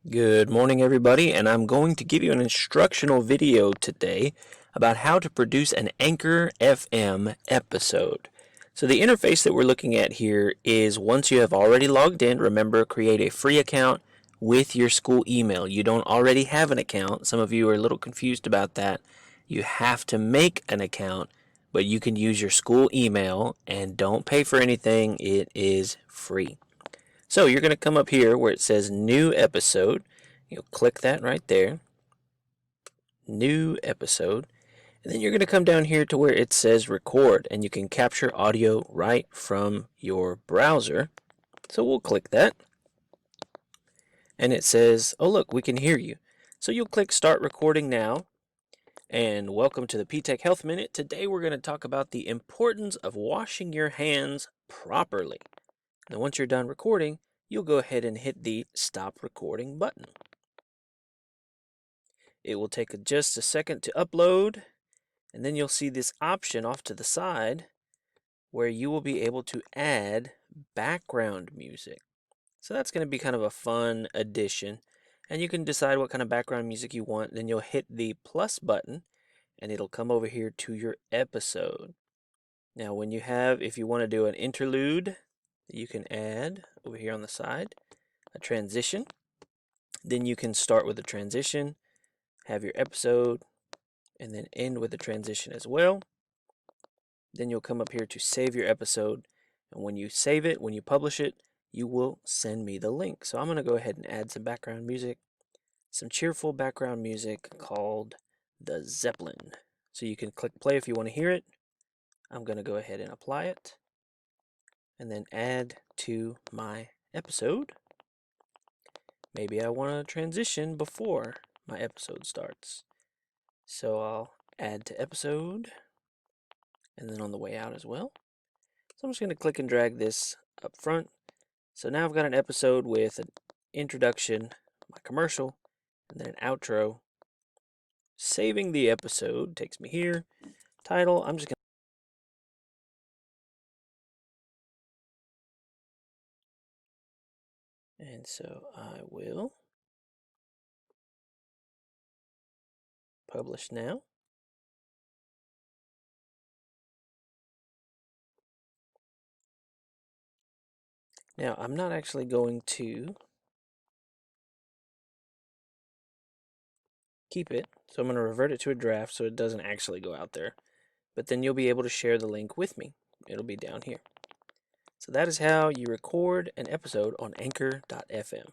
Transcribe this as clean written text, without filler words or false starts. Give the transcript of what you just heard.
Good morning, everybody, and I'm going to give you an instructional video today about how to produce an Anchor FM episode. So the interface that we're looking at here is once you have already logged in, remember, create a free account with your school email. You don't already have an account. Some of you are a little confused about that. You have to make an account, but you can use your school email and don't pay for anything. It is free. So you're going to come up here where it says new episode. You'll click that right there, new episode. And then you're going to come down here to where it says record, and you can capture audio right from your browser. So we'll click that. And it says, oh look, we can hear you. So you'll click start recording now. And welcome to the P-Tech Health Minute. Today we're going to talk about the importance of washing your hands properly. Now once you're done recording, you'll go ahead and hit the stop recording button. It will take just a second to upload, and then you'll see this option off to the side where you will be able to add background music. So that's going to be kind of a fun addition, and you can decide what kind of background music you want. Then you'll hit the plus button and it'll come over here to your episode. Now if you want to do an interlude, you can add over here on the side a transition. Then you can start with a transition, have your episode, and then end with a transition as well. Then you'll come up here to save your episode, and when you save it, when you publish it, you will send me the link. So I'm going to go ahead and add some background music, some cheerful background music called the Zeppelin. So you can click play if you want to hear it. I'm going to go ahead and apply it and then add to my episode. Maybe I want to transition before my episode starts. So I'll add to episode, and then on the way out as well. So I'm just going to click and drag this up front. So now I've got an episode with an introduction, my commercial, and then an outro. Saving the episode takes me here. Title, I'm just going to... And so I will publish now. Now, I'm not actually going to keep it, so I'm going to revert it to a draft so it doesn't actually go out there. But then you'll be able to share the link with me. It'll be down here. So that is how you record an episode on Anchor.fm.